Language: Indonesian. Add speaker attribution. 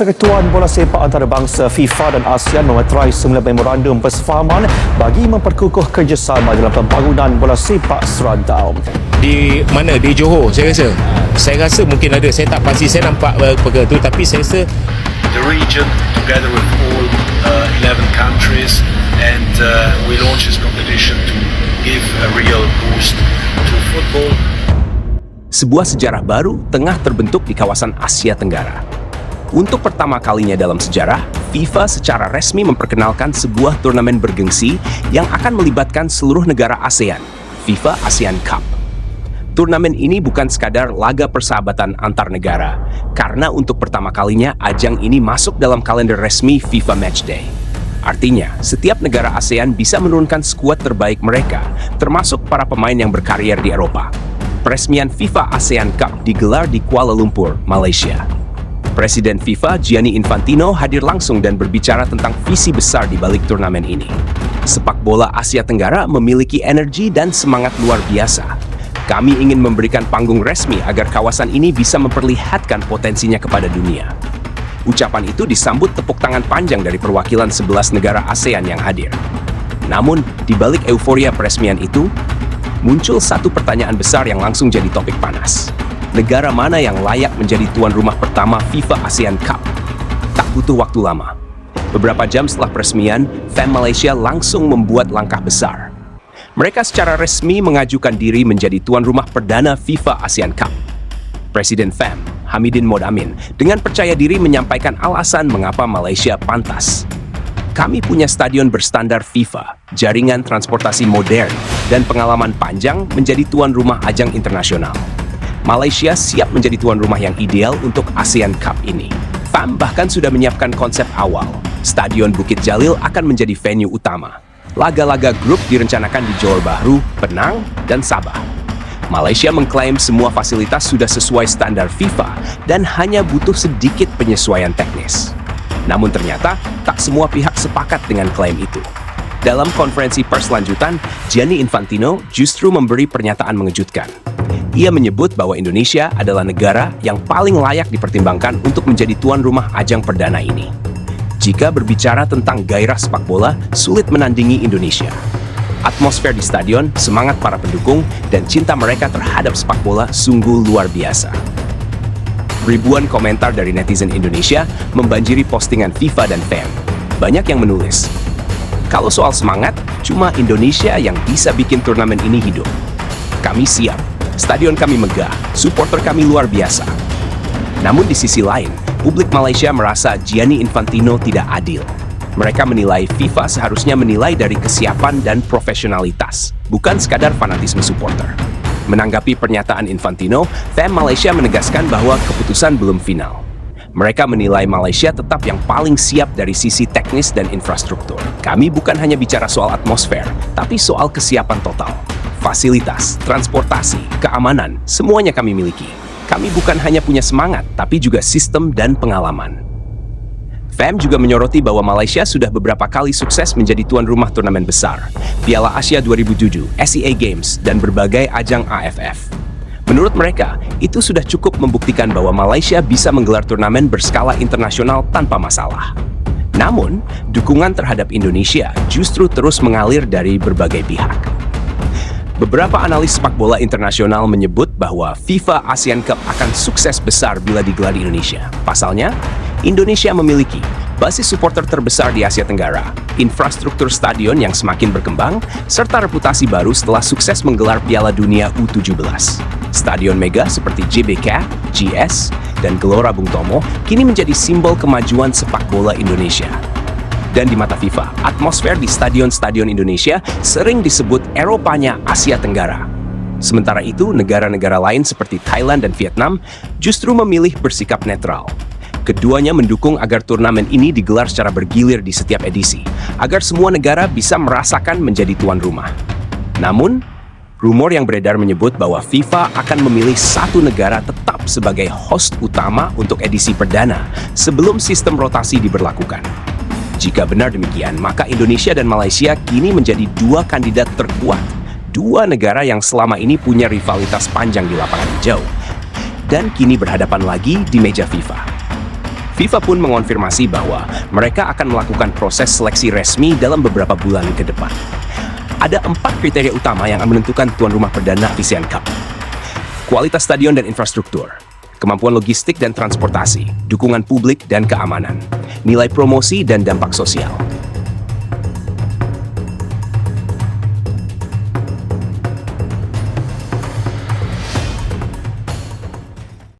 Speaker 1: Persekutuan Bola Sepak Antarabangsa FIFA dan ASEAN memeterai 9 memorandum persefahaman bagi memperkukuh kerjasama dalam pembangunan bola sepak serantau.
Speaker 2: Di mana? Di Johor, saya rasa. Saya rasa mungkin ada. Saya tak pasti, saya nampak perkara tu, tapi saya rasa
Speaker 3: the region together with all 11 countries, and we launch this competition to give a real boost to football.
Speaker 4: Sebuah sejarah baru tengah terbentuk di kawasan Asia Tenggara. Untuk pertama kalinya dalam sejarah, FIFA secara resmi memperkenalkan sebuah turnamen bergengsi yang akan melibatkan seluruh negara ASEAN, FIFA ASEAN Cup. Turnamen ini bukan sekadar laga persahabatan antar negara, karena untuk pertama kalinya ajang ini masuk dalam kalender resmi FIFA Matchday. Artinya, setiap negara ASEAN bisa menurunkan skuad terbaik mereka, termasuk para pemain yang berkarier di Eropa. Peresmian FIFA ASEAN Cup digelar di Kuala Lumpur, Malaysia. Presiden FIFA Gianni Infantino hadir langsung dan berbicara tentang visi besar di balik turnamen ini. Sepak bola Asia Tenggara memiliki energi dan semangat luar biasa. Kami ingin memberikan panggung resmi agar kawasan ini bisa memperlihatkan potensinya kepada dunia. Ucapan itu disambut tepuk tangan panjang dari perwakilan 11 negara ASEAN yang hadir. Namun, di balik euforia peresmian itu, muncul satu pertanyaan besar yang langsung jadi topik panas. Negara mana yang layak menjadi tuan rumah pertama FIFA ASEAN Cup? Tak butuh waktu lama. Beberapa jam setelah peresmian, FAM Malaysia langsung membuat langkah besar. Mereka secara resmi mengajukan diri menjadi tuan rumah perdana FIFA ASEAN Cup. Presiden FAM, Hamidin Modamin, dengan percaya diri menyampaikan alasan mengapa Malaysia pantas. Kami punya stadion berstandar FIFA, jaringan transportasi modern, dan pengalaman panjang menjadi tuan rumah ajang internasional. Malaysia siap menjadi tuan rumah yang ideal untuk ASEAN Cup ini. FAM bahkan sudah menyiapkan konsep awal. Stadion Bukit Jalil akan menjadi venue utama. Laga-laga grup direncanakan di Johor Bahru, Penang, dan Sabah. Malaysia mengklaim semua fasilitas sudah sesuai standar FIFA dan hanya butuh sedikit penyesuaian teknis. Namun ternyata, tak semua pihak sepakat dengan klaim itu. Dalam konferensi pers lanjutan, Gianni Infantino justru memberi pernyataan mengejutkan. Ia menyebut bahwa Indonesia adalah negara yang paling layak dipertimbangkan untuk menjadi tuan rumah ajang perdana ini. Jika berbicara tentang gairah sepak bola, sulit menandingi Indonesia. Atmosfer di stadion, semangat para pendukung, dan cinta mereka terhadap sepak bola sungguh luar biasa. Ribuan komentar dari netizen Indonesia membanjiri postingan FIFA dan FAM. Banyak yang menulis, "Kalau soal semangat, cuma Indonesia yang bisa bikin turnamen ini hidup. Kami siap. Stadion kami megah, supporter kami luar biasa." Namun di sisi lain, publik Malaysia merasa Gianni Infantino tidak adil. Mereka menilai FIFA seharusnya menilai dari kesiapan dan profesionalitas, bukan sekadar fanatisme supporter. Menanggapi pernyataan Infantino, FAM Malaysia menegaskan bahwa keputusan belum final. Mereka menilai Malaysia tetap yang paling siap dari sisi teknis dan infrastruktur. Kami bukan hanya bicara soal atmosfer, tapi soal kesiapan total. Fasilitas, transportasi, keamanan, semuanya kami miliki. Kami bukan hanya punya semangat, tapi juga sistem dan pengalaman. FAM juga menyoroti bahwa Malaysia sudah beberapa kali sukses menjadi tuan rumah turnamen besar, Piala Asia 2007, SEA Games, dan berbagai ajang AFF. Menurut mereka, itu sudah cukup membuktikan bahwa Malaysia bisa menggelar turnamen berskala internasional tanpa masalah. Namun, dukungan terhadap Indonesia justru terus mengalir dari berbagai pihak. Beberapa analis sepak bola internasional menyebut bahwa FIFA ASEAN Cup akan sukses besar bila digelar di Indonesia. Pasalnya, Indonesia memiliki basis supporter terbesar di Asia Tenggara, infrastruktur stadion yang semakin berkembang, serta reputasi baru setelah sukses menggelar Piala Dunia U17. Stadion mega seperti JBK, GS, dan Gelora Bung Tomo kini menjadi simbol kemajuan sepak bola Indonesia. Dan di mata FIFA, atmosfer di stadion-stadion Indonesia sering disebut Eropanya Asia Tenggara. Sementara itu, negara-negara lain seperti Thailand dan Vietnam justru memilih bersikap netral. Keduanya mendukung agar turnamen ini digelar secara bergilir di setiap edisi, agar semua negara bisa merasakan menjadi tuan rumah. Namun, rumor yang beredar menyebut bahwa FIFA akan memilih satu negara tetap sebagai host utama untuk edisi perdana sebelum sistem rotasi diberlakukan. Jika benar demikian, maka Indonesia dan Malaysia kini menjadi dua kandidat terkuat, dua negara yang selama ini punya rivalitas panjang di lapangan hijau, dan kini berhadapan lagi di meja FIFA. FIFA pun mengonfirmasi bahwa mereka akan melakukan proses seleksi resmi dalam beberapa bulan ke depan. Ada 4 kriteria utama yang akan menentukan tuan rumah perdana ASEAN Cup. Kualitas stadion dan infrastruktur, kemampuan logistik dan transportasi, dukungan publik dan keamanan, nilai promosi dan dampak sosial.